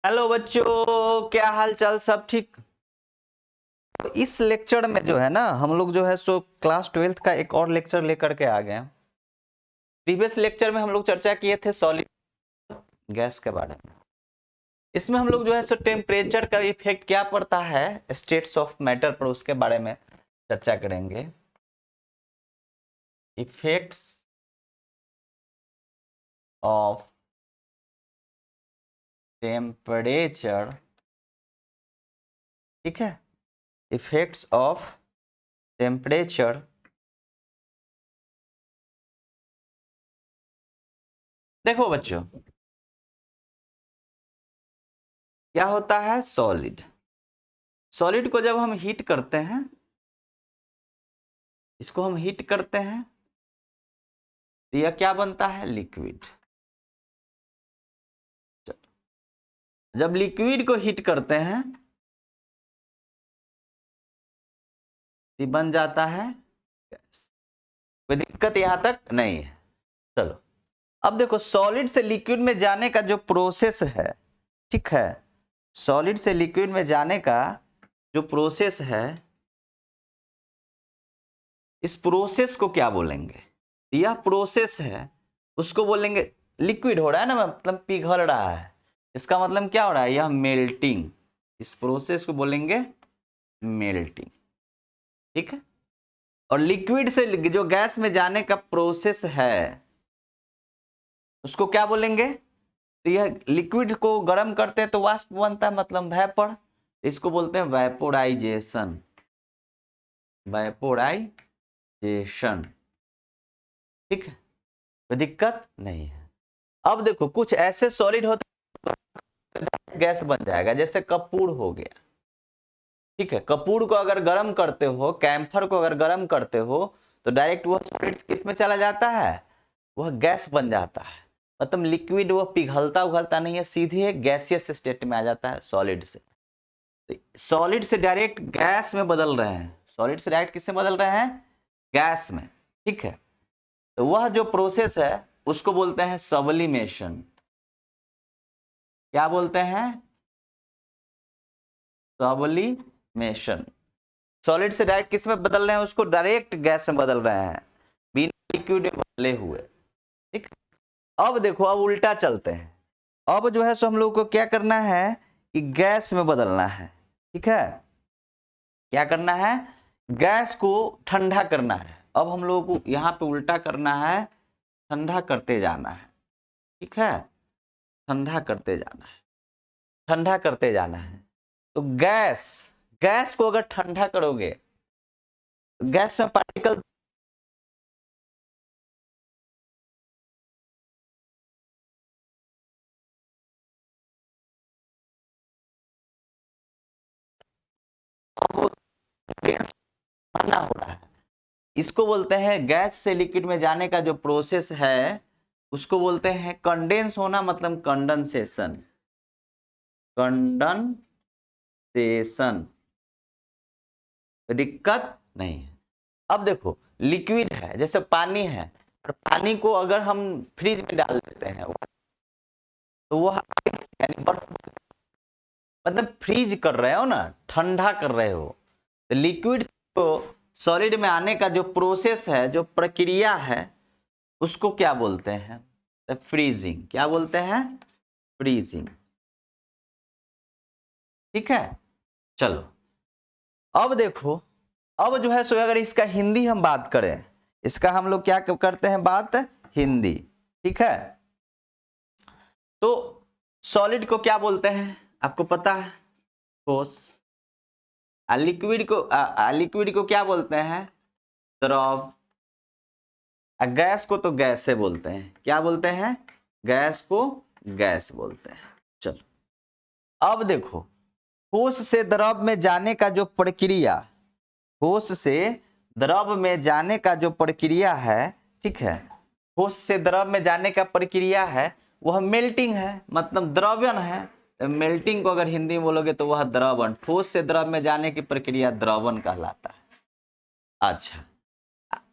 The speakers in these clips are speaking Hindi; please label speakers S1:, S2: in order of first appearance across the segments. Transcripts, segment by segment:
S1: हेलो बच्चों, क्या हाल चाल, सब ठीक। तो इस लेक्चर में जो है ना, हम लोग जो है सो क्लास 12th का एक और लेक्चर लेकर के आ गए हैं। प्रीवियस लेक्चर में हम लोग चर्चा किए थे सॉलिड गैस के बारे में। इसमें हम लोग जो है सो टेम्परेचर का इफेक्ट क्या पड़ता है स्टेट्स ऑफ मैटर पर, उसके बारे में चर्चा करेंगे। इफेक्ट्स ऑफ टेम्परेचर, ठीक है, इफेक्ट्स ऑफ टेम्परेचर देखो बच्चों, क्या होता है सॉलिड। सॉलिड को जब हम हीट करते हैं, इसको हम हीट करते हैं तो यह क्या बनता है, लिक्विड। जब लिक्विड को हीट करते हैं ये बन जाता है गैस। कोई दिक्कत यहां तक नहीं है। चलो अब देखो, सॉलिड से लिक्विड में जाने का जो प्रोसेस है, ठीक है, सॉलिड से लिक्विड में जाने का जो प्रोसेस है, इस प्रोसेस को क्या बोलेंगे। यह प्रोसेस है, उसको बोलेंगे, लिक्विड हो रहा है ना, मतलब पिघल रहा है, इसका मतलब क्या हो रहा है, यह मेल्टिंग। इस प्रोसेस को बोलेंगे मेल्टिंग, ठीक है। और लिक्विड से जो गैस में जाने का प्रोसेस है उसको क्या बोलेंगे। तो यह लिक्विड को गर्म करते हैं तो वाष्प बनता है, मतलब वेपर, इसको बोलते हैं वेपोराइजेशन। वेपोराइजेशन, ठीक है, कोई दिक्कत नहीं है। अब देखो, कुछ ऐसे सॉलिड होते हैं गैस बन जाएगा, जैसे कपूर हो गया, ठीक है। कपूर को अगर गर्म करते हो, कैम्फर को अगर गर्म करते हो तो डायरेक्ट वह सॉलिड किस में चला जाता है, वह गैस बन जाता है। मतलब लिक्विड वह पिघलता उघलता नहीं है, सीधे गैसियस स्टेट में आ जाता है सॉलिड से। सॉलिड से डायरेक्ट गैस में बदल रहे हैं, सॉलिड से डायरेक्ट किससे बदल रहे हैं, गैस में, ठीक है। तो वह जो प्रोसेस है उसको बोलते हैं सब्लिमेशन। क्या बोलते हैं, सब्लिमेशन। सॉलिड से डायरेक्ट किस में बदल रहे हैं, उसको डायरेक्ट गैस में बदल रहे हैं, बिना लिक्विड में बदले हुए, ठीक। अब देखो, अब उल्टा चलते हैं। अब जो है सो हम लोग को क्या करना है कि गैस में बदलना है, ठीक है। क्या करना है, गैस को ठंडा करना है। अब हम लोगों को यहाँ पे उल्टा करना है, ठंडा करते जाना है, ठीक है, ठंडा करते जाना है, ठंडा करते जाना है। तो गैस, गैस को अगर ठंडा करोगे, गैस में पार्टिकल, ठंडा हो रहा है, इसको बोलते हैं गैस से लिक्विड में जाने का जो प्रोसेस है उसको बोलते हैं कंडेंस होना, मतलब कंडेंसेशन। कंडेंसेशन, दिक्कत नहीं है। अब देखो, लिक्विड है, जैसे पानी है, और पानी को अगर हम फ्रिज में डाल देते हैं तो वह आइस यानी बर्फ, मतलब फ्रीज कर रहे हो ना, ठंडा कर रहे हो। तो लिक्विड को सॉलिड में आने का जो प्रोसेस है, जो प्रक्रिया है, उसको क्या बोलते हैं, फ्रीजिंग। क्या बोलते हैं, फ्रीजिंग, ठीक है। चलो अब देखो, अब जो है सो अगर इसका हिंदी हम बात करें, इसका हम लोग क्या करते हैं, बात हिंदी, ठीक है। तो सॉलिड को क्या बोलते हैं, आपको पता है, ठोस। लिक्विड को क्या बोलते हैं, द्रव। गैस को तो गैस से बोलते हैं, क्या बोलते हैं, गैस को गैस बोलते हैं। चलो अब देखो, ठोस से द्रव में जाने का जो प्रक्रिया, ठोस से द्रव में जाने का जो प्रक्रिया है, ठीक है, ठोस से द्रव में जाने का प्रक्रिया है वह मेल्टिंग है, मतलब द्रवण है। मेल्टिंग को अगर हिंदी में बोलोगे तो वह द्रवण, ठोस से द्रव में जाने की प्रक्रिया द्रवण कहलाता है। अच्छा,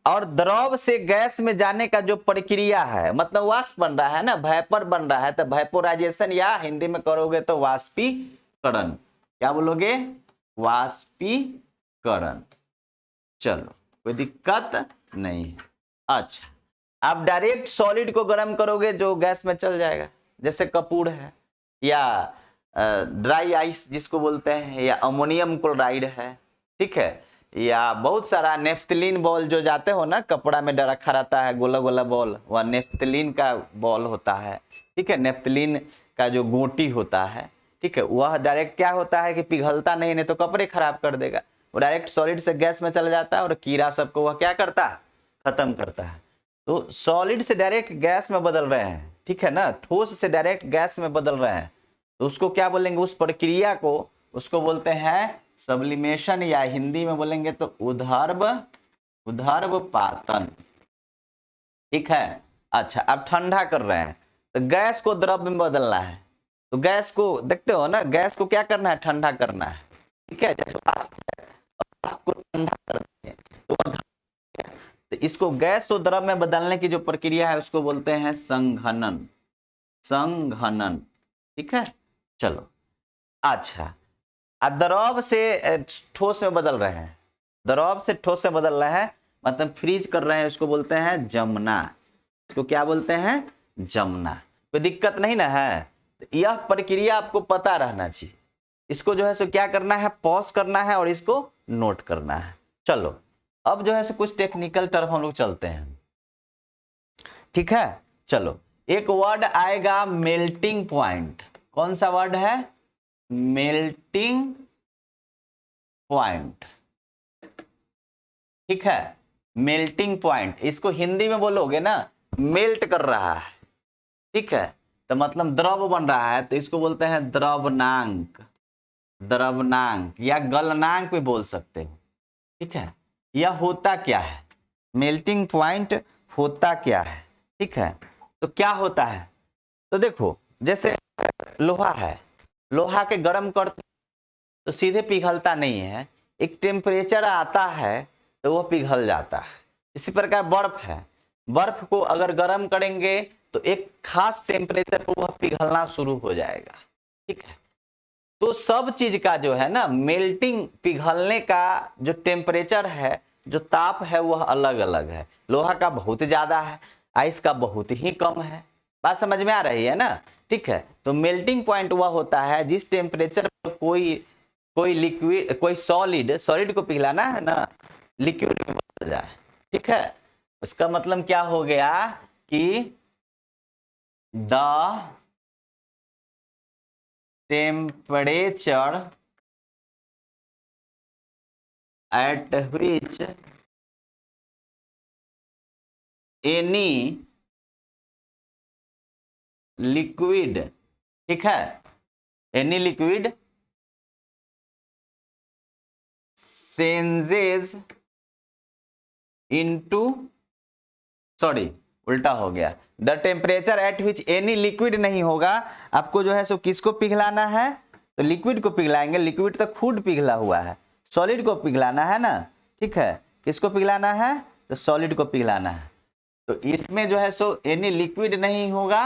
S1: और द्रव से गैस में जाने का जो प्रक्रिया है, मतलब वाष्प बन रहा है ना, वेपर बन रहा है, तो वेपोराइजेशन या हिंदी में करोगे तो वाष्पीकरण। क्या बोलोगे? वाष्पीकरण। चलो, कोई दिक्कत नहीं है। अच्छा, आप डायरेक्ट सॉलिड को गर्म करोगे जो गैस में चल जाएगा, जैसे कपूर है, या ड्राई आइस जिसको बोलते हैं, या अमोनियम क्लोराइड है, ठीक है, या बहुत सारा नेफ्थलीन बॉल जो जाते हो ना, कपड़ा में रखा रहता है गोला गोला बॉल, वह नेफ्थलीन का बॉल होता है, ठीक है, नेफ्थलीन का जो गोटी होता है, ठीक है, वह डायरेक्ट क्या होता है कि पिघलता नहीं तो कपड़े खराब कर देगा, वो डायरेक्ट सॉलिड से गैस में चला जाता है और कीड़ा सबको वह क्या करता है? खत्म करता है। तो सॉलिड से डायरेक्ट गैस में बदल रहे हैं, ठीक है ना, ठोस से डायरेक्ट गैस में बदल रहे हैं, तो उसको क्या बोलेंगे? उस प्रक्रिया को उसको बोलते हैं सब्लिमेशन, या हिंदी में बोलेंगे तो उदर्भपातन, ठीक है। अच्छा, अब ठंडा कर रहे हैं तो गैस को द्रव में बदलना है, तो गैस को देखते हो ना, गैस को क्या करना है? ठंडा करना है, ठीक है। जैसे वाष्प को ठंडा करते हैं तो इसको गैस और द्रव में बदलने की जो प्रक्रिया है उसको बोलते हैं संघनन, संघनन, ठीक है। चलो, अच्छा, द्रव से ठोस में बदल रहे हैं, द्रव से ठोस में बदल रहे हैं, मतलब फ्रीज कर रहे हैं, उसको बोलते हैं जमना, इसको क्या बोलते हैं? जमना। कोई दिक्कत नहीं ना है? तो यह प्रक्रिया आपको पता रहना चाहिए, इसको जो है सो क्या करना है? पॉज करना है और इसको नोट करना है। चलो, अब जो है सो कुछ टेक्निकल टर्म हम लोग चलते हैं, ठीक है। चलो, एक वर्ड आएगा मेल्टिंग पॉइंट। कौन सा वर्ड है? मेल्टिंग पॉइंट, ठीक है, मेल्टिंग पॉइंट। इसको हिंदी में बोलोगे ना, मेल्ट कर रहा है, ठीक है, तो मतलब द्रव बन रहा है, तो इसको बोलते हैं द्रवनांक, द्रवनांक या गलनांक भी बोल सकते हो, ठीक है। यह होता क्या है? मेल्टिंग पॉइंट होता क्या है, ठीक है। तो क्या होता है? तो देखो, जैसे लोहा है, लोहा के गर्म करते तो सीधे पिघलता नहीं है, एक टेम्परेचर आता है तो वह पिघल जाता है। इसी प्रकार बर्फ है, बर्फ को अगर गर्म करेंगे तो एक खास टेम्परेचर पर वह पिघलना शुरू हो जाएगा, ठीक है। तो सब चीज का जो है ना, मेल्टिंग, पिघलने का जो टेम्परेचर है, जो ताप है, वह अलग अलग है। लोहा का बहुत ज्यादा है, आइस का बहुत ही कम है। बात समझ में आ रही है ना? ठीक है। तो मेल्टिंग पॉइंट वह होता है जिस टेम्परेचर पर कोई लिक्विड, कोई सॉलिड को पिघलाना है ना, लिक्विड में बदल जाए, ठीक है। उसका मतलब क्या हो गया कि the temperature at which any liquid, ठीक है, any liquid changes into, sorry उल्टा हो गया, the temperature at which any liquid नहीं होगा, आपको जो है सो किसको पिघलाना है? तो लिक्विड को पिघलाएंगे, लिक्विड तो खुद पिघला हुआ है, सॉलिड को पिघलाना है ना, ठीक है। किसको पिघलाना है? तो सॉलिड को पिघलाना है। तो इसमें जो है सो एनी लिक्विड नहीं होगा,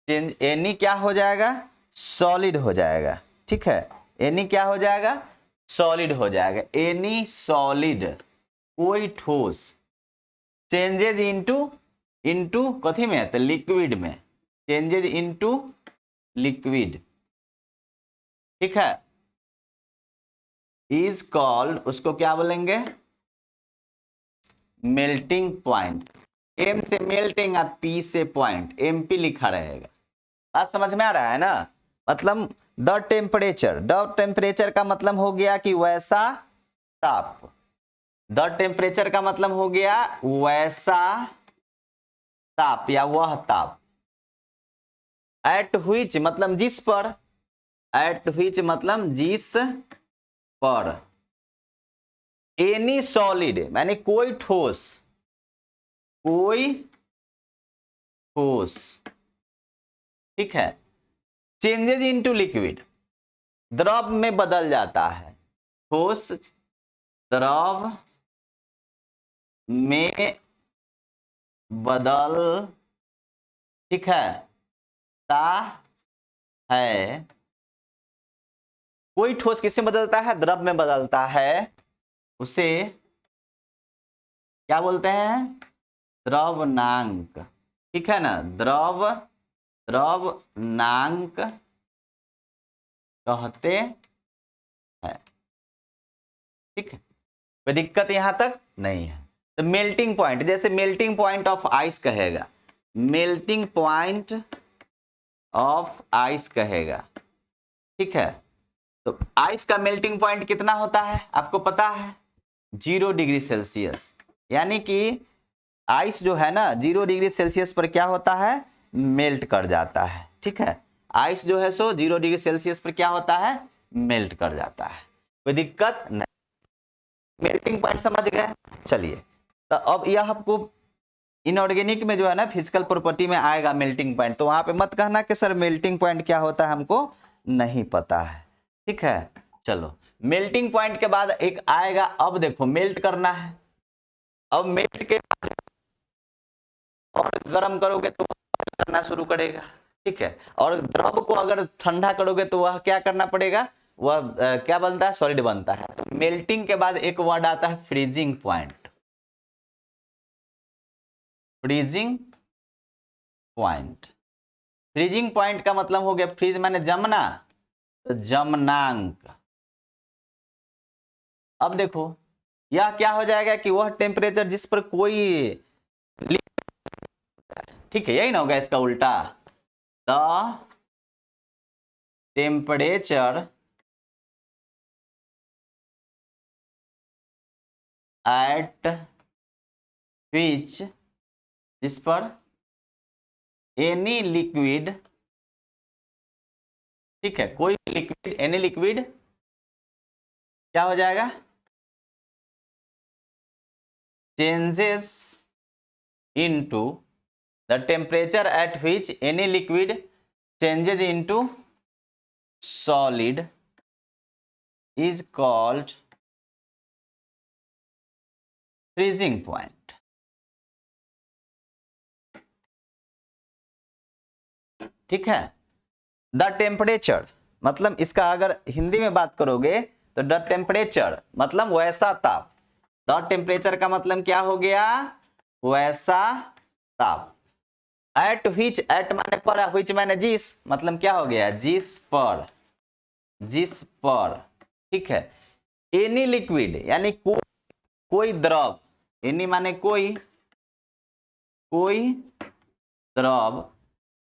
S1: एनी क्या हो जाएगा? सॉलिड हो जाएगा, ठीक है। एनी क्या हो जाएगा? सॉलिड हो जाएगा। एनी सॉलिड, कोई ठोस, चेंजेज इनटू कथी में? तो लिक्विड में, चेंजेज इनटू लिक्विड, ठीक है, इज कॉल्ड, उसको क्या बोलेंगे? Melting point. एम से मेल्टिंग और पी से पॉइंट, एमपी लिखा रहेगा। बात समझ में आ रहा है ना? मतलब द टेम्परेचर का मतलब हो गया कि वैसा ताप, द टेम्परेचर का मतलब हो गया वैसा ताप या वह ताप, एट व्हिच मतलब जिस पर, एट व्हिच मतलब जिस पर, एनी सॉलिड यानी कोई ठोस, कोई ठोस, ठीक है, चेंजेज इनटू लिक्विड, द्रव में बदल जाता है, ठोस द्रव में बदल, ठीक है, ता है। कोई ठोस किसमें बदलता है? द्रव में बदलता है, उसे क्या बोलते हैं? द्रवनांक, ठीक है ना, द्रवनांक कहते हैं। ठीक है, कोई दिक्कत यहां तक नहीं है। तो मेल्टिंग पॉइंट, जैसे मेल्टिंग पॉइंट ऑफ आइस कहेगा, मेल्टिंग पॉइंट ऑफ आइस कहेगा, ठीक है। तो आइस का मेल्टिंग पॉइंट कितना होता है आपको पता है? 0 डिग्री सेल्सियस। यानी कि आइस जो है ना 0 डिग्री सेल्सियस पर क्या होता है? मेल्ट कर जाता है, ठीक है। आइस जो है सो 0 डिग्री सेल्सियस पर क्या होता है? मेल्ट कर जाता है। कोई दिक्कत नहीं, मेल्टिंग पॉइंट समझ गए। चलिए, तो अब यह आपको इनऑर्गेनिक में जो है ना फिजिकल प्रॉपर्टी में आएगा मेल्टिंग पॉइंट, तो वहां पे मत कहना कि सर मेल्टिंग पॉइंट क्या होता है हमको नहीं पता है, ठीक है। चलो, मेल्टिंग पॉइंट के बाद एक आएगा, अब देखो मेल्ट करना है, अब मेल्ट के और गर्म करोगे तो करना शुरू करेगा, ठीक है। और द्रव को अगर ठंडा करोगे तो वह क्या करना पड़ेगा? वह क्या बनता है? सॉलिड बनता है। तो मेल्टिंग के बाद एक वर्ड आता है freezing point. Freezing point, freezing point का मतलब हो गया, फ्रीज माने जमना, तो जमनांक। अब देखो यह क्या हो जाएगा कि वह टेम्परेचर जिस पर कोई, ठीक है, यही ना होगा इसका उल्टा, द टेम्परेचर एट विच, जिस पर एनी लिक्विड, ठीक है, कोई लिक्विड, एनी लिक्विड क्या हो जाएगा? Changes into, the temperature at which any liquid changes into solid is called freezing point. ठीक है, द टेम्परेचर मतलब इसका अगर हिंदी में बात करोगे तो द टेम्परेचर मतलब वैसा ताप, द टेम्परेचर का मतलब क्या हो गया? वैसा ताप। एट व्हिच, एट माने पर, व्हिच माने जिस, मतलब क्या हो गया? जिस पर, जिस पर, ठीक है। एनी लिक्विड यानी कोई द्रव, एनी माने कोई द्रव,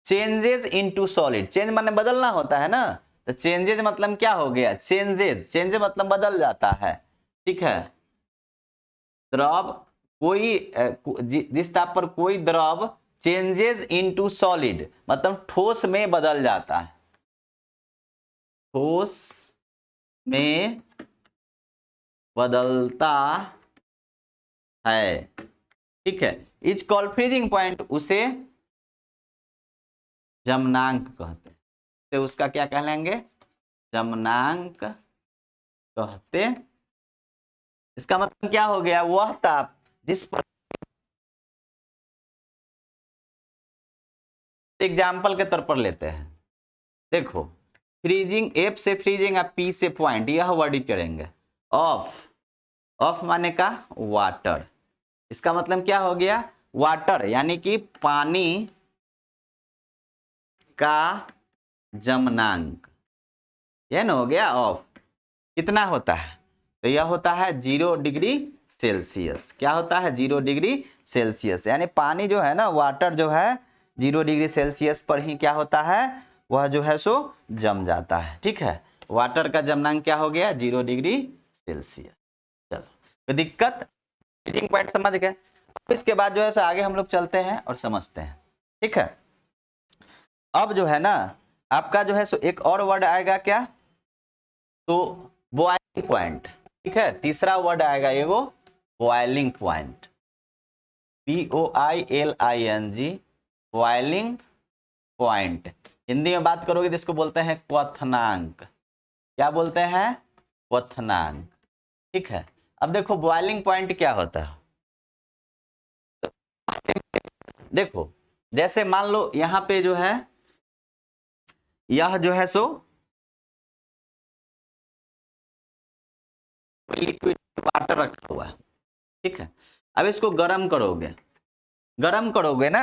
S1: चेंजेस इनटू सॉलिड, चेंज माने बदलना होता है ना, तो चेंजेस मतलब क्या हो गया? चेंजेस, चेंज मतलब बदल जाता है, ठीक है। द्रव कोई जिस ताप पर कोई द्रव चेंजेस इनटू सॉलिड मतलब ठोस में बदल जाता है, ठोस में बदलता है, ठीक है, इज कॉल्ड फ्रीजिंग पॉइंट, उसे जमनांक कहते हैं। तो उसका क्या कहलेंगे? जमनांक कहते। इसका मतलब क्या हो गया? वह ताप जिस पर, एग्जाम्पल के तौर पर लेते हैं, देखो फ्रीजिंग, एफ से फ्रीजिंग और पी से पॉइंट, यह वर्ड ही करेंगे। ऑफ, ऑफ माने का वाटर, इसका मतलब क्या हो गया? वाटर यानी कि पानी का जमनांक, यह ना हो गया ऑफ। कितना होता है? तो यह होता है 0 डिग्री सेल्सियस। क्या होता है? 0 डिग्री सेल्सियस। यानी पानी जो है ना, वाटर जो है 0 डिग्री सेल्सियस पर ही क्या होता है? वह जो है सो जम जाता है, ठीक है। वाटर का जमनांक क्या हो गया? 0 डिग्री सेल्सियस। चलो, तो दिक्कत, फ्रीजिंग पॉइंट समझ गए। इसके बाद जो है सो आगे हम लोग चलते हैं और समझते हैं, ठीक है। अब जो है ना आपका जो है सो एक और वर्ड आएगा, क्या? तो बॉइलिंग पॉइंट, ठीक है। तीसरा वर्ड आएगा ये वो boiling point, BOILING, boiling point. Hindi में बात करोगे तो इसको बोलते हैं क्वथनांक। क्या बोलते हैं? क्वथनांक, ठीक है। अब देखो बॉइलिंग पॉइंट क्या होता है। देखो जैसे मान लो यहाँ पे जो है, यह जो है सो लिक्विड वाटर रखा हुआ है, ठीक है। अब इसको गर्म करोगे, गर्म करोगे ना,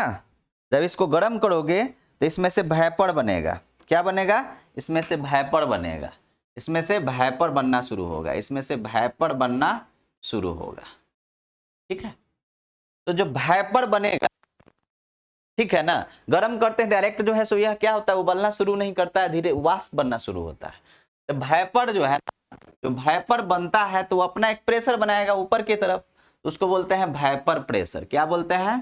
S1: जब इसको गर्म करोगे तो इसमें से वेपर बनेगा। क्या बनेगा? इसमें से वेपर बनेगा, इसमें से वेपर बनना शुरू होगा, इसमें से वेपर बनना शुरू होगा, ठीक है। तो जो वेपर बनेगा, ठीक है ना, गर्म करते हैं डायरेक्ट जो है सो यह क्या होता है, उबलना शुरू नहीं करता है, धीरे वाष्प बनना शुरू होता है। तो वेपर जो है, जो वेपर बनता है तो वो अपना एक प्रेशर बनाएगा ऊपर की तरफ, तो उसको बोलते हैं वेपर प्रेशर। क्या बोलते हैं?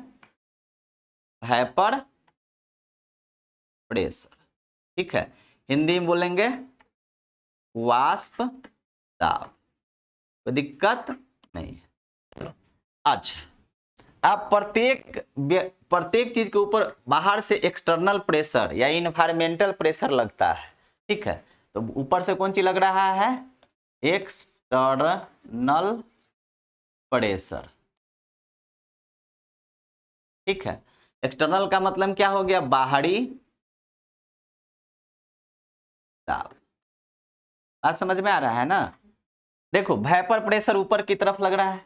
S1: वेपर प्रेशर, ठीक है। हिंदी में बोलेंगे वाष्प दाब, कोई दिक्कत नहीं है। अच्छा, अब प्रत्येक चीज के ऊपर बाहर से एक्सटर्नल प्रेशर या इन्वायरमेंटल प्रेशर लगता है, ठीक है। तो ऊपर से कौन चीज लग रहा है? एक्सटर्नल प्रेशर, ठीक है। एक्सटर्नल का मतलब क्या हो गया? बाहरी दाब। बात समझ में आ रहा है ना? देखो वेपर प्रेशर ऊपर की तरफ लग रहा है,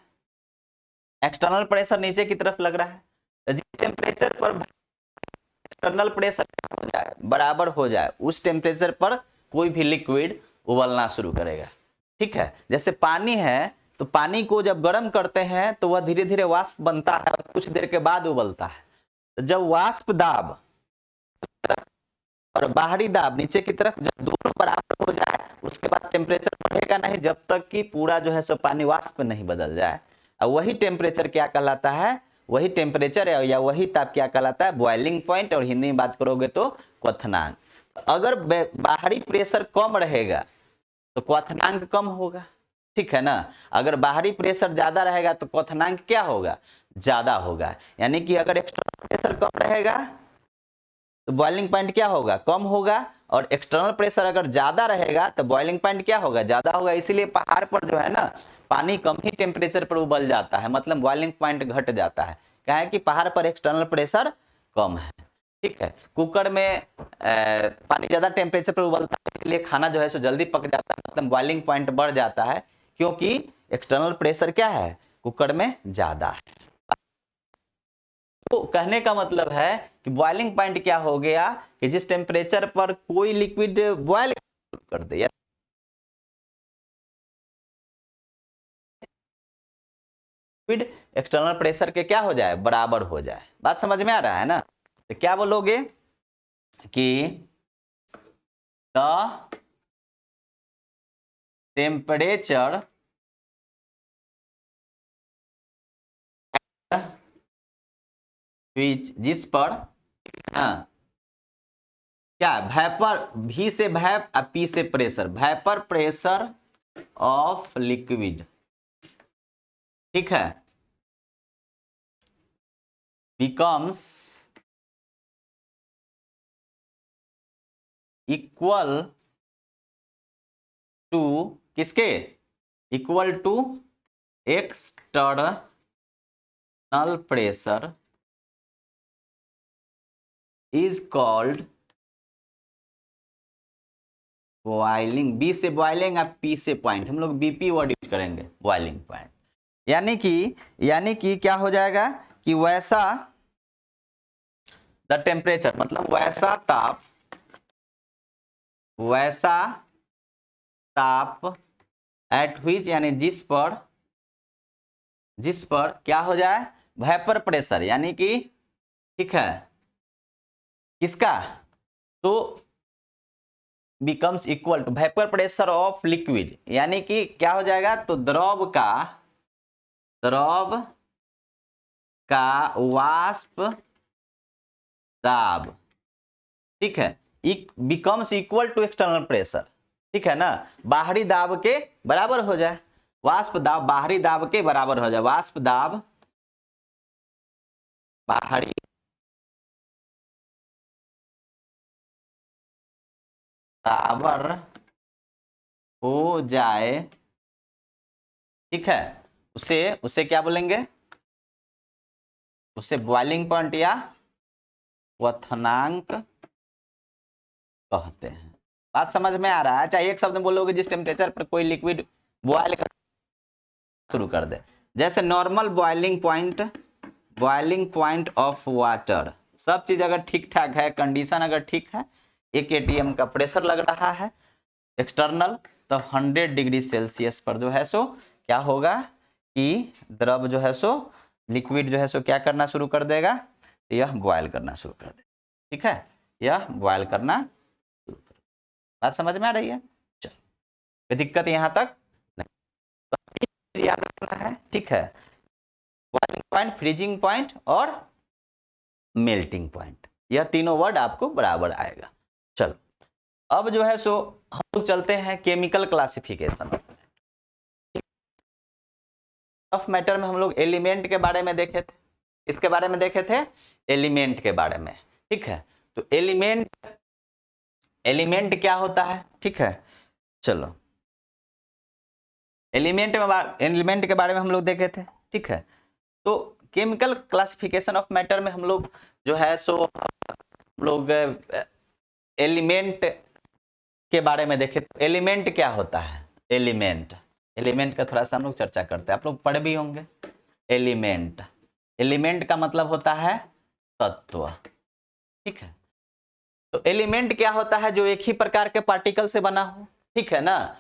S1: एक्सटर्नल प्रेशर नीचे की तरफ लग रहा है। तो जिस टेम्परेचर पर एक्सटर्नल प्रेशर हो जाए, बराबर हो जाए, उस टेम्परेचर पर कोई भी लिक्विड उबलना शुरू करेगा, ठीक है। जैसे पानी है, तो पानी को जब गर्म करते हैं तो वह धीरे धीरे वाष्प बनता है और कुछ देर के बाद उबलता है। तो जब वाष्प दाब और बाहरी दाब नीचे की तरफ जब दोनों बराबर हो जाए, उसके बाद टेम्परेचर बढ़ेगा नहीं जब तक कि पूरा जो है सो पानी वाष्प नहीं बदल जाए। और वही टेम्परेचर क्या कहलाता है? वही टेम्परेचर या वही ताप क्या कहलाता है? बॉइलिंग पॉइंट, और हिंदी में बात करोगे तो क्वथनांक। अगर बाहरी प्रेशर कम रहेगा तो क्वथनांक कम होगा, ठीक है ना। अगर बाहरी प्रेशर ज्यादा रहेगा तो क्वथनांक क्या होगा? ज्यादा होगा। यानी कि अगर एक्सटर्नल प्रेशर कम रहेगा तो बॉइलिंग पॉइंट क्या होगा? कम होगा, और एक्सटर्नल प्रेशर अगर ज्यादा रहेगा तो बॉइलिंग पॉइंट क्या होगा? ज्यादा होगा। इसीलिए पहाड़ पर जो है ना, पानी कम ही टेम्परेचर पर उबल जाता है, मतलब बॉइलिंग पॉइंट घट जाता है। क्या है कि पहाड़ पर एक्सटर्नल प्रेशर कम है, ठीक है। कुकर में पानी ज्यादा टेम्परेचर पर उबलता है, इसलिए खाना जो है सो जल्दी पक जाता है, मतलब बॉइलिंग पॉइंट बढ़ जाता है, क्योंकि एक्सटर्नल प्रेशर क्या है? कुकर में ज्यादा है। तो कहने का मतलब है कि बॉइलिंग पॉइंट क्या हो गया कि जिस टेम्परेचर पर कोई लिक्विड बॉयल कर दे, लिक्विड एक्सटर्नल प्रेशर के क्या हो जाए? बराबर हो जाए। बात समझ में आ रहा है ना? तो क्या बोलोगे कि द टेम्परेचर जिस पर क्या वेपर, भी से वेप और पी से pressure, vapour pressure of liquid, ठीक है, बिकम्स इक्वल टू किसके? Equal to external pressure is called boiling. B से बॉइलिंग और पी से पॉइंट, हम लोग बीपी वर्ड यूज करेंगे, बॉइलिंग पॉइंट। यानी कि क्या हो जाएगा कि वैसा द टेम्परेचर, मतलब वैसा ताप एट व्हिच, यानी जिस पर क्या हो जाए? वेपर प्रेशर, यानी कि ठीक है किसका? तो becomes equal to vapour pressure of liquid, यानी कि क्या हो जाएगा? तो द्रव का वाष्प दाब, ठीक है, becomes equal to external pressure, ठीक है ना। बाहरी दाब के बराबर हो जाए, वाष्प दाब बाहरी दाब के बराबर हो जाए, वाष्प दाब बाहरी बराबर हो जाए, ठीक है। उसे क्या बोलेंगे? उसे बॉइलिंग पॉइंट या क्वथनांक कहते हैं। बात समझ में आ रहा है? चाहे एक शब्द में बोलोगे जिस टेम्परेचर पर कोई लिक्विड बॉयल शुरू कर दे, जैसे normal boiling point of water, सब चीज अगर ठीक ठाक है, कंडीशन अगर ठीक है, 1 atm का प्रेशर लग रहा है एक्सटर्नल, तो 100 डिग्री सेल्सियस पर जो है सो क्या होगा कि द्रव जो है सो लिक्विड जो है सो क्या करना शुरू कर देगा, यह बॉयल करना शुरू कर देगा। ठीक है, यह बॉयल करना शुरू कर देगा। बात समझ में आ रही है? चलो, कोई दिक्कत यहां तक नहीं, तो याद रखना है। ठीक है, बॉइलिंग पॉइंट, फ्रीजिंग पॉइंट और मेल्टिंग पॉइंट, यह तीनों वर्ड आपको बराबर आएगा। चलो, अब जो है सो हम लोग चलते हैं केमिकल क्लासिफिकेशन ऑफ मैटर में। हम लोग एलिमेंट के बारे में देखे थे, इसके बारे में देखे थे, एलिमेंट के बारे में। ठीक है, तो एलिमेंट क्या होता है? ठीक है, चलो एलिमेंट के बारे में हम लोग देखे थे। ठीक है, तो केमिकल क्लासिफिकेशन ऑफ मैटर में हम लोग जो है सो हम लोग एलिमेंट के बारे में देखे। एलिमेंट क्या होता है? एलिमेंट का थोड़ा सा हम लोग चर्चा करते हैं, आप लोग पढ़े भी होंगे। एलिमेंट का मतलब होता है तत्व। ठीक है, तो एलिमेंट क्या होता है? जो एक ही प्रकार के पार्टिकल से बना हो। ठीक है ना,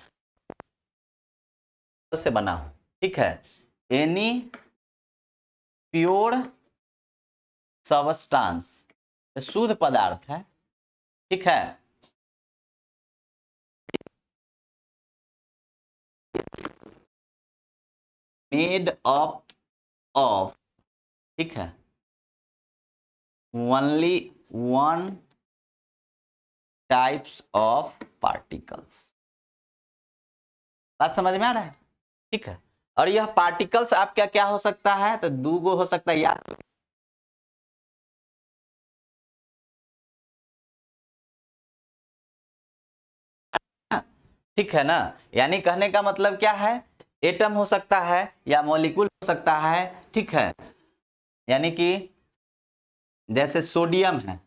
S1: से बना हो। ठीक है, एनी प्योर सबस्टांस, शुद्ध पदार्थ है। ठीक है, मेड अप ऑफ, ठीक है, only one types of particles. बात समझ में आ रहा है? ठीक है, और यह पार्टिकल्स आपका क्या हो सकता है? तो दो हो सकता है, या ठीक है ना, यानी कहने का मतलब क्या है, एटम हो सकता है या मॉलिक्यूल हो सकता है। ठीक है, यानी कि जैसे सोडियम है,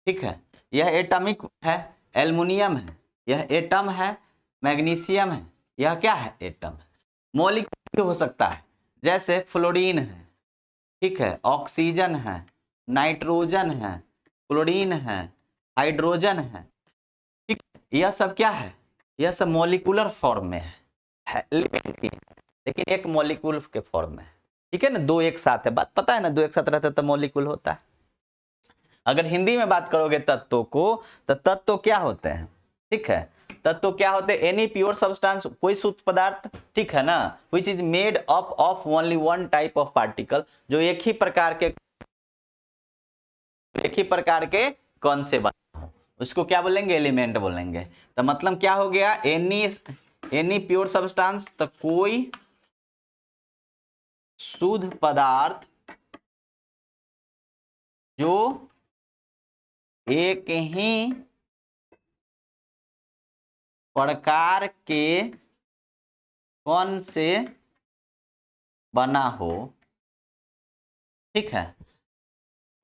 S1: ठीक है, यह एटॉमिक है। एल्युमिनियम है, यह एटम है। मैग्नीशियम है, यह क्या है? एटम है। मॉलिक्यूल भी हो सकता है, जैसे फ्लोरीन है, ठीक है, ऑक्सीजन है, नाइट्रोजन है, क्लोरीन है, हाइड्रोजन है। ठीक, यह सब क्या है? यह सब मॉलिक्यूलर फॉर्म में है लेकिन एक मॉलिक्यूल के फॉर्म में है। ठीक है ना, दो एक साथ है, बात पता है ना, दो एक साथ रहता है तो मॉलिक्यूल होता है। अगर हिंदी में बात करोगे तत्वों को, तो तत्व क्या होते हैं? ठीक है, तत्व क्या होते हैं? एनी प्योर सब्सटेंस, कोई शुद्ध पदार्थ, ठीक है ना, which is made up of only one type of particle, जो एक ही प्रकार के कण से बना हो, उसको क्या बोलेंगे? एलिमेंट बोलेंगे। तो मतलब क्या हो गया? एनी प्योर सब्सटेंस, तो कोई शुद्ध पदार्थ जो एक ही प्रकार के कण से बना हो। ठीक है,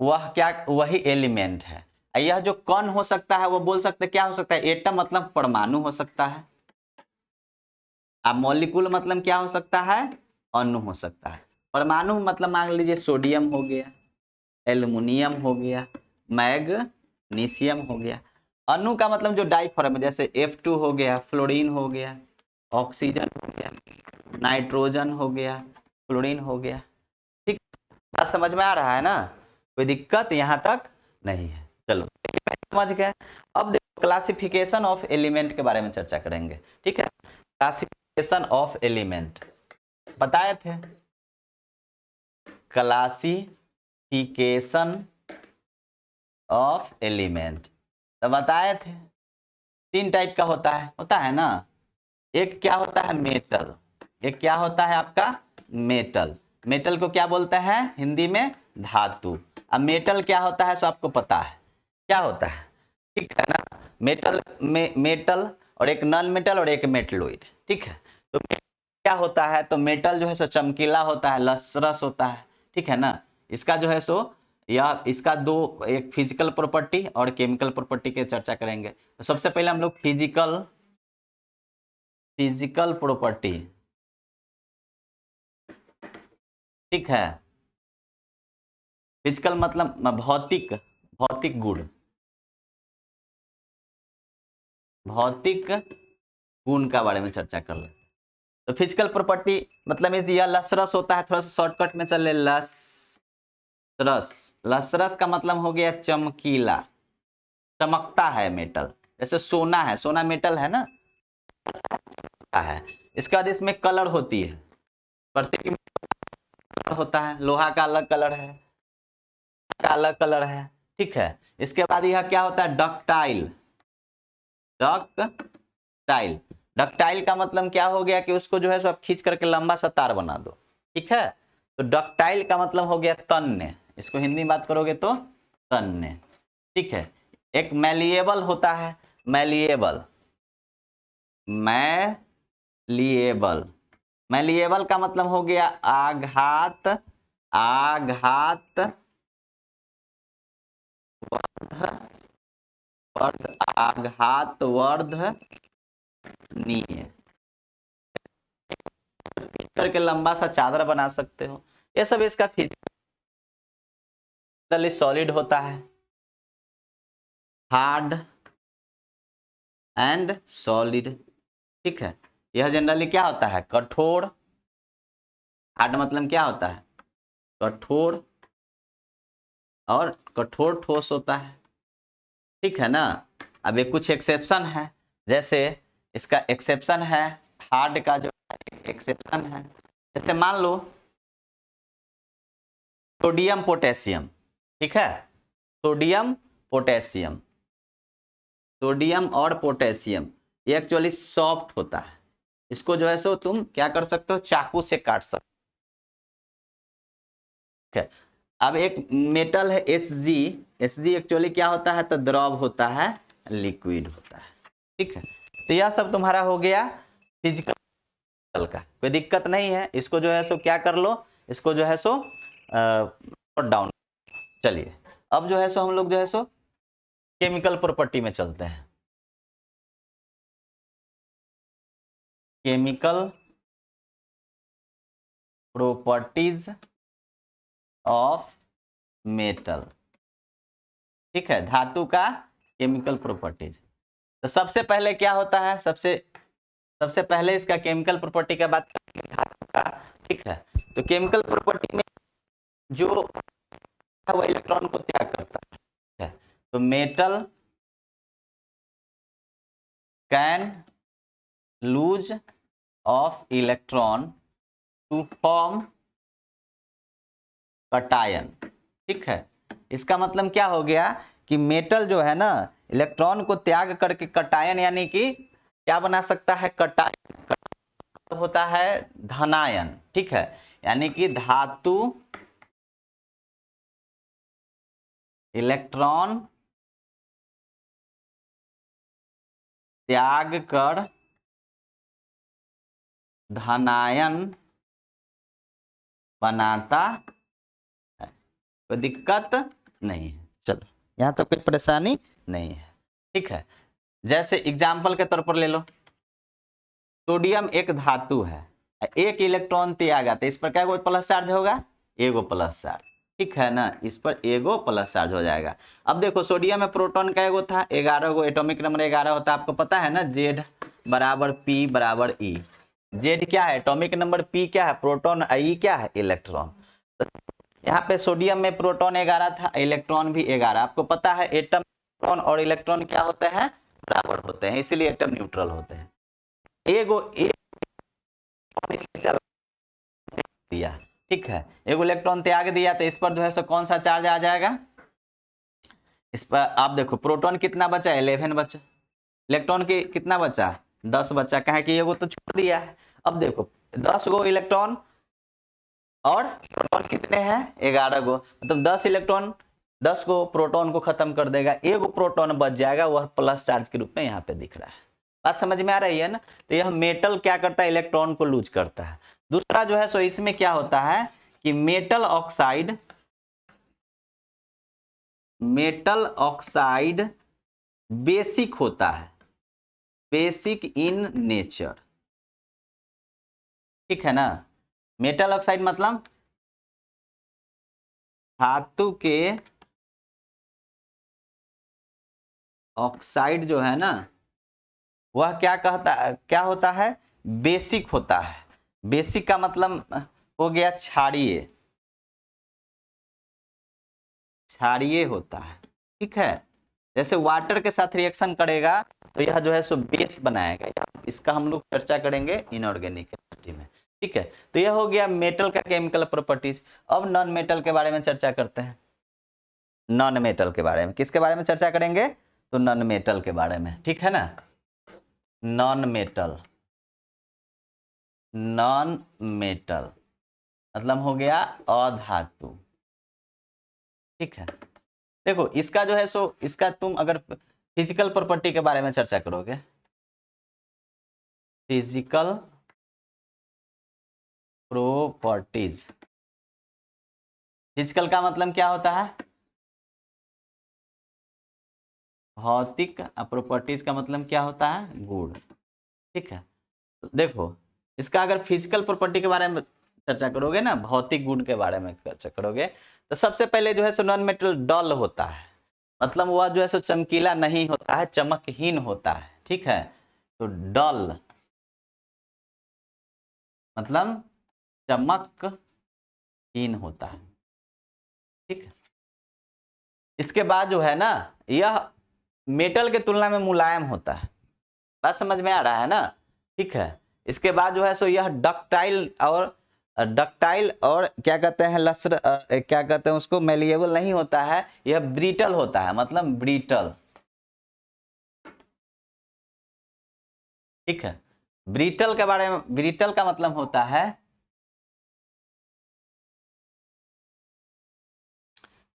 S1: वही एलिमेंट है। यह जो कण हो सकता है, वो बोल सकते क्या हो सकता है? एटम मतलब परमाणु हो सकता है। अब मॉलिक्यूल मतलब क्या हो सकता है? अणु हो सकता है। परमाणु मतलब मान लीजिए सोडियम हो गया, एल्युमिनियम हो गया, मैग्नीशियम हो गया। अणु का मतलब जो डाइफॉर्म है, जैसे F2 हो गया, फ्लोरीन हो गया, ऑक्सीजन हो गया, नाइट्रोजन हो गया, क्लोरीन हो गया। ठीक, बात समझ में आ रहा है ना? कोई दिक्कत यहाँ तक नहीं है। चलो समझ गए। अब देखो क्लासिफिकेशन ऑफ एलिमेंट के बारे में चर्चा करेंगे। ठीक है, क्लासिफिकेशन ऑफ एलिमेंट बताए थे। क्लासिफिकेशन ऑफ एलिमेंट तो बताए थे, 3 टाइप का होता है ना। एक क्या होता है? मेटल। एक क्या होता है आपका? मेटल। मेटल को क्या बोलते हैं हिंदी में? धातु। अब मेटल क्या होता है सो आपको पता है क्या होता है, ठीक है ना। मेटल और एक नॉन मेटल और एक मेटलॉइड। ठीक है, तो क्या होता है? तो मेटल जो है सो चमकीला होता है, लसरस होता है, ठीक है ना। इसका जो है सो या इसका दो, एक फिजिकल प्रॉपर्टी और केमिकल प्रॉपर्टी के चर्चा करेंगे। तो सबसे पहले हम लोग फिजिकल प्रॉपर्टी, ठीक है। फिजिकल मतलब भौतिक गुण, भौतिक गुण का बारे में चर्चा कर ले। तो फिजिकल प्रॉपर्टी मतलब यह लसरस होता है, थोड़ा सा शॉर्टकट में चल ले, लसरस का मतलब हो गया चमकीला, चमकता है मेटल, जैसे सोना है, सोना मेटल है ना, है। इसके बाद इसमें कलर होती है, प्रत्येक होता है, लोहा का अलग कलर है, का अलग कलर है, ठीक है। इसके बाद यह क्या होता है, डक्टाइल डक्टाइल का मतलब क्या हो गया कि उसको जो है सब खींच करके लंबा सा तार बना दो, ठीक है। तो डक्टाइल का मतलब हो गया तन्य, इसको हिंदी में बात करोगे तो तन्य, ठीक है। एक मैलिएबल होता है, मैलिएबल मैलिएबल का मतलब हो गया आघात वर्धनीय, करके लंबा सा चादर बना सकते हो। ये सब इसका फिजिकली सॉलिड होता है, हार्ड एंड सॉलिड, ठीक है। यह जनरली क्या होता है, कठोर, हार्ड मतलब क्या होता है, कठोर, और कठोर ठोस होता है, ठीक है ना। अब ये कुछ एक्सेप्शन है, जैसे इसका एक्सेप्शन है, हार्ड का जो एक्सेप्शन है, जैसे मान लो सोडियम पोटेशियम, ठीक है, सोडियम और पोटेशियम ये एक्चुअली सॉफ्ट होता है, इसको जो है सो तुम क्या कर सकते हो, चाकू से काट सकते हो, ठीक है। अब एक मेटल है Hg एक्चुअली क्या होता है, तो द्रव होता है, लिक्विड होता है, ठीक है। तो यह सब तुम्हारा हो गया फिजिकल का, कोई दिक्कत नहीं है, इसको जो है सो क्या कर लो, इसको जो है सो नोट डाउन। चलिए अब जो है सो हम लोग जो है सो केमिकल प्रॉपर्टी में चलते हैं। केमिकल प्रॉपर्टीज ऑफ मेटल, ठीक है, धातु का केमिकल प्रॉपर्टीज। तो सबसे पहले क्या होता है, सबसे पहले इसका केमिकल प्रॉपर्टी का बात करेंगे, धातु का, ठीक है। तो केमिकल प्रॉपर्टी में जो वो इलेक्ट्रॉन को त्याग करता है, ठीक है। तो metal can lose of electron to form cation, ठीक है। इसका मतलब क्या हो गया कि मेटल जो है ना, इलेक्ट्रॉन को त्याग करके कटायन यानी कि क्या बना सकता है, कटायन होता है धनायन, ठीक है। यानी कि धातु इलेक्ट्रॉन त्याग कर धनायन बनाता है, कोई दिक्कत नहीं है, चलो यहाँ तक कोई परेशानी नहीं है, ठीक है। जैसे एग्जाम्पल के तौर पर ले लो, सोडियम एक धातु है, एक इलेक्ट्रॉन त्यागा तो इस पर क्या प्लस चार्ज होगा, एगो प्लस चार्ज, ठीक है ना, इस पर एगो प्लस चार्ज हो जाएगा। अब देखो सोडियम में प्रोटॉन का एगो था, 11 गो, एटॉमिक नंबर 11 होता है, आपको पता है ना, Z बराबर P बराबर E। Z क्या है, एटॉमिक नंबर, P क्या है, प्रोटॉन, E क्या है, इलेक्ट्रॉन। तो यहाँ पे सोडियम में प्रोटॉन 11 था, इलेक्ट्रॉन भी 11। आपको पता है एटम, प्रोटॉन और इलेक्ट्रॉन क्या होते हैं, बराबर होते हैं, इसीलिए एटम न्यूट्रल होते हैं। एगो दिया, ठीक है, एगो इलेक्ट्रॉन त्याग दिया, तो इस पर जो है सो कौन सा चार्ज आ जाएगा, इस पर आप देखो प्रोटॉन कितना बचा, 11 बचा, इलेक्ट्रॉन की कितना बचा, 10 बचा, कहे कि एगो तो छोड़ दिया है। अब देखो 10 गो इलेक्ट्रॉन और प्रोटॉन कितने हैं, 11 गो, मतलब 10 इलेक्ट्रॉन 10 को प्रोटॉन को खत्म कर देगा, एगो प्रोटॉन बच जाएगा, वह प्लस चार्ज के रूप में यहाँ पे दिख रहा है। बात समझ में आ रही है ना। तो यह मेटल क्या करता है, इलेक्ट्रॉन को लूज करता है। दूसरा जो है सो इसमें क्या होता है कि metal oxide metal oxide basic होता है, बेसिक इन नेचर, ठीक है ना। मेटल ऑक्साइड मतलब धातु के ऑक्साइड जो है ना, वह क्या होता है, बेसिक होता है। बेसिक का मतलब हो गया क्षारीय, क्षारीय होता है, ठीक है। जैसे वाटर के साथ रिएक्शन करेगा तो यह जो है सो बेस बनाएगा, इसका हम लोग चर्चा करेंगे इनऑर्गेनिक केमिस्ट्री में, ठीक है। तो यह हो गया मेटल का केमिकल प्रॉपर्टीज। अब नॉन मेटल के बारे में चर्चा करते हैं। नॉन मेटल के बारे में किसके बारे में चर्चा करेंगे, तो नॉन मेटल के बारे में, ठीक है ना। नॉन मेटल, नॉन मेटल मतलब हो गया अधातु, ठीक है। देखो इसका जो है सो इसका तुम अगर फिजिकल प्रॉपर्टी के बारे में चर्चा करोगे, फिजिकल प्रॉपर्टीज, फिजिकल का मतलब क्या होता है, भौतिक, प्रॉपर्टीज का मतलब क्या होता है, गुण, ठीक है। तो देखो इसका अगर फिजिकल प्रॉपर्टी के बारे में चर्चा करोगे ना, भौतिक गुण के बारे में चर्चा करोगे, तो सबसे पहले जो है सो नॉन मेटल डल होता है, मतलब वह जो है सो चमकीला नहीं होता है, चमकहीन होता है, ठीक है। तो डल मतलब चमकहीन होता है, ठीक है। इसके बाद जो है ना, यह मेटल के तुलना में मुलायम होता है, बात समझ में आ रहा है ना, ठीक है। इसके बाद जो है सो यह डक्टाइल और क्या कहते हैं क्या कहते हैं उसको, मेलिएबल नहीं होता है, यह ब्रिटल होता है, मतलब ब्रिटल, ठीक है। ब्रिटल के बारे में, ब्रिटल का मतलब होता है,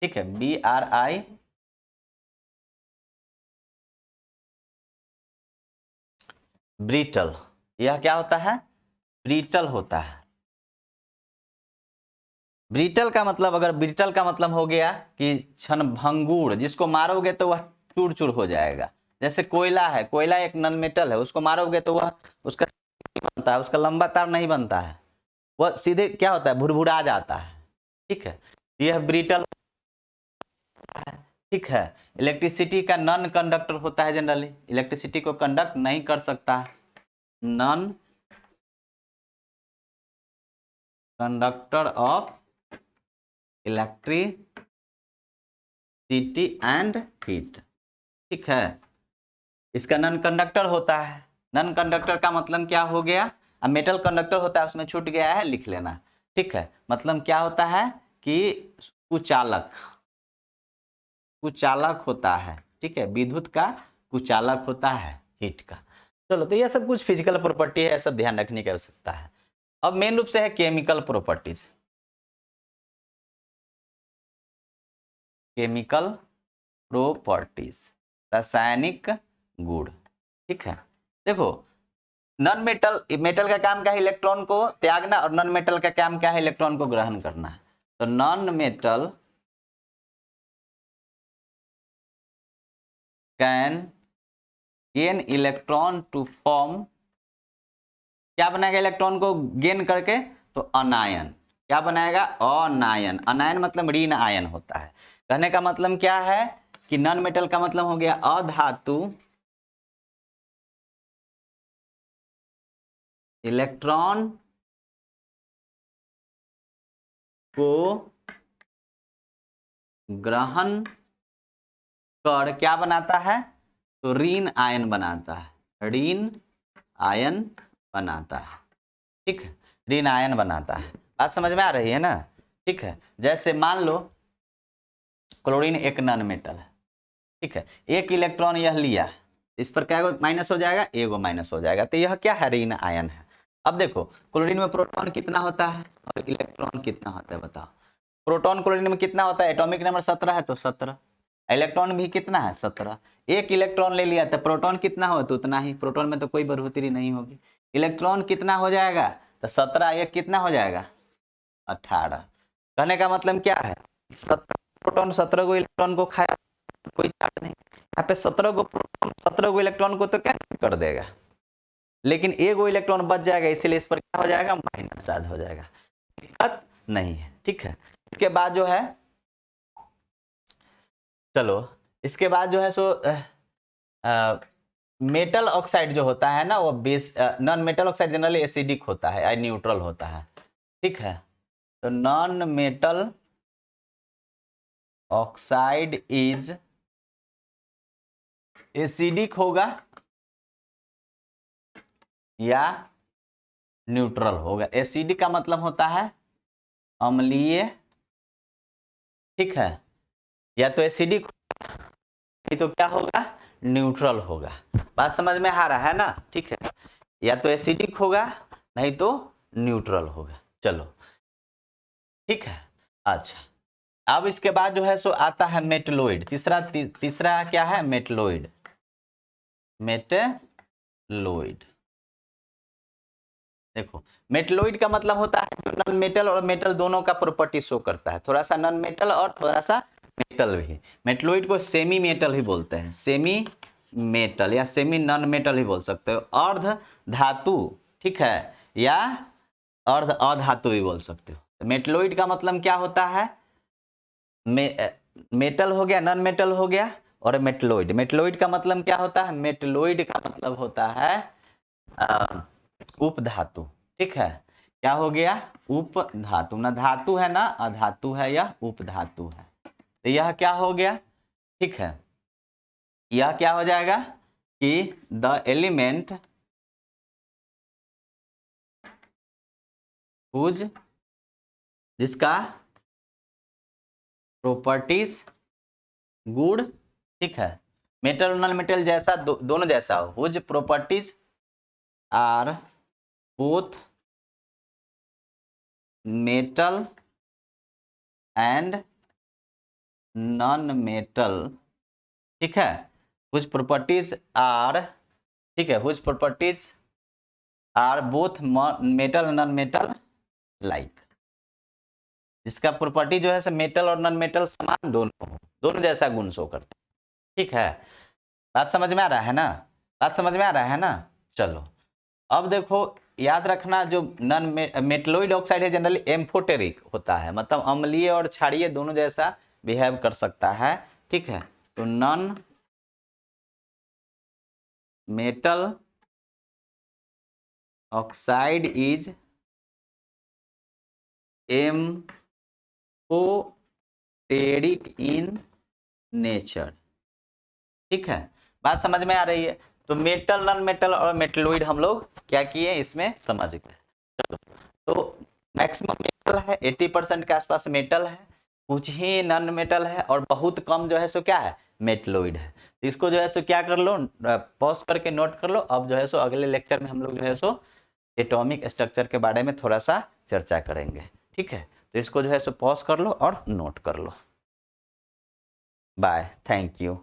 S1: ठीक है, BRI, ब्रिटल, यह क्या होता है, ब्रिटल होता है। ब्रिटल का मतलब, अगर ब्रिटल का मतलब हो गया कि क्षणभंगुर, जिसको मारोगे तो वह चूर चूर हो जाएगा। जैसे कोयला है, कोयला एक नॉन मेटल है, उसको मारोगे तो वह उसका नहीं बनता है, उसका लंबा तार नहीं बनता है, वह सीधे क्या होता है, भुरभुरा जाता है, ठीक है। यह ब्रिटल है, ठीक है। इलेक्ट्रिसिटी का नॉन कंडक्टर होता है, जनरली इलेक्ट्रिसिटी को कंडक्ट नहीं कर सकता है, non conductor of electricity and heat, ठीक है। इसका नॉन कंडक्टर होता है। नॉन कंडक्टर का मतलब क्या हो गया, अब मेटल कंडक्टर होता है, उसमें छूट गया है, लिख लेना, ठीक है। मतलब क्या होता है कि कुचालक, कुचालक होता है, ठीक है, विद्युत का कुचालक होता है, हीट का। चलो, तो यह सब कुछ फिजिकल प्रॉपर्टी है, सब ध्यान रखने की आवश्यकता है। अब मेन रूप से है केमिकल प्रॉपर्टीज, केमिकल प्रॉपर्टीज, रासायनिक गुण, ठीक है। देखो नॉन मेटल, मेटल का काम क्या है, इलेक्ट्रॉन को त्यागना, और नॉन मेटल का काम क्या है, इलेक्ट्रॉन को ग्रहण करना। तो non metal can gain electron to form, क्या बनाएगा इलेक्ट्रॉन को गेन करके, तो अनायन, क्या बनाएगा, अनायन, अनायन मतलब ऋण आयन होता है। कहने का मतलब क्या है कि नॉन मेटल का मतलब हो गया अधातु, इलेक्ट्रॉन को ग्रहण कर क्या बनाता है, तो ऋण आयन बनाता है, ऋण आयन बनाता है, ठीक है, ऋण आयन बनाता है। बात समझ में आ रही है ना, ठीक है। जैसे मान लो क्लोरीन एक नॉन मेटल है, ठीक है, एक इलेक्ट्रॉन यह लिया, इस पर क्या माइनस हो जाएगा, एगो माइनस हो जाएगा, तो यह क्या है, ऋण आयन है। अब देखो क्लोरीन में प्रोटॉन कितना होता है और इलेक्ट्रॉन कितना होता है, बताओ। प्रोटॉन क्लोरीन में कितना होता है, एटॉमिक नंबर 17 है तो 17, इलेक्ट्रॉन भी कितना है, 17। एक इलेक्ट्रॉन ले लिया तो प्रोटॉन कितना हो, तो उतना ही, प्रोटॉन में तो कोई बढ़ोतरी नहीं होगी। इलेक्ट्रॉन कितना हो जाएगा, तो 17 एक कितना हो जाएगा, 18। कहने का मतलब क्या है, 17 प्रोटॉन 17 को इलेक्ट्रॉन को खाया, कोई चार्ज नहीं। यहाँ पे 17 को प्रोटॉन 17 को इलेक्ट्रॉन को तो कैंसिल कर देगा, लेकिन एगो इलेक्ट्रॉन बच जाएगा, इसीलिए इस पर क्या हो जाएगा, माइनस चार्ज हो जाएगा, दिक्कत नहीं है। ठीक है, इसके बाद जो है, चलो इसके बाद जो है सो मेटल ऑक्साइड जो होता है ना, वो base, non metal oxide generally acidic होता है या न्यूट्रल होता है। ठीक है, तो non metal oxide is acidic होगा या न्यूट्रल होगा। एसिडिक का मतलब होता है अम्लीय, ठीक है, या तो एसिडिक तो क्या होगा, न्यूट्रल होगा। बात समझ में आ रहा है ना? ठीक है, या तो एसिडिक होगा नहीं तो न्यूट्रल होगा। चलो ठीक है, अच्छा अब इसके बाद जो है सो आता है मेटलोइड। तीसरा क्या है, मेटलोइड। मेटलोइड, देखो मेटलोइड का मतलब होता है जो नॉन मेटल और मेटल दोनों का प्रॉपर्टी शो करता है, थोड़ा सा नॉन मेटल और थोड़ा सा मेटल भी। मेटलोइड को सेमी मेटल ही बोलते हैं, सेमी मेटल या सेमी नॉन मेटल ही बोल सकते हो, अर्ध धातु, ठीक है, या अर्ध अधातु भी बोल सकते हो। मेटलोइड का मतलब क्या होता है, मेटल हो गया, नॉन मेटल हो गया, और मेटलोइड। मेटलोइड का मतलब क्या होता है, मेटलोइड का मतलब होता है उपधातु। ठीक है, क्या हो गया, उपधातु, ना धातु है ना अधातु है, या उपधातु है। तो यह क्या हो गया, ठीक है, यह क्या हो जाएगा कि द एलिमेंट हुज, जिसका प्रॉपर्टीज गुड, ठीक है, मेटल नॉन मेटल जैसा दोनों जैसा हो, whose properties are both metal and non metal, ठीक है, हुज प्रॉपर्टीज आर, ठीक है, whose properties are both metal non metal like, जिसका प्रॉपर्टी जो है मेटल और नॉन मेटल समान दोनों जैसा गुण शो करता है। ठीक है, बात समझ में आ रहा है ना? बात समझ में आ रहा है ना? चलो अब देखो, याद रखना जो नॉन मेटलोइड ऑक्साइड है जनरली एम्फोटेरिक होता है, मतलब अम्लीय और क्षारीय दोनों जैसा बिहेव कर सकता है। ठीक है, तो non metal oxide is amphoteric in nature. ठीक है, बात समझ में आ रही है? तो मेटल नॉन मेटल और मेटलोइड हम लोग क्या किए इसमें समझ गए। चलो, तो मैक्सिमम मेटल है, 80% के आसपास मेटल है, कुछ ही नॉन मेटल है, और बहुत कम जो है सो क्या है, मेटलोइड है। तो इसको जो है सो क्या कर लो, पॉज करके नोट कर लो। अब जो है सो अगले लेक्चर में हम लोग जो है सो एटॉमिक स्ट्रक्चर के बारे में थोड़ा सा चर्चा करेंगे। ठीक है, तो इसको जो है सो पॉज कर लो और नोट कर लो। Bye, thank you.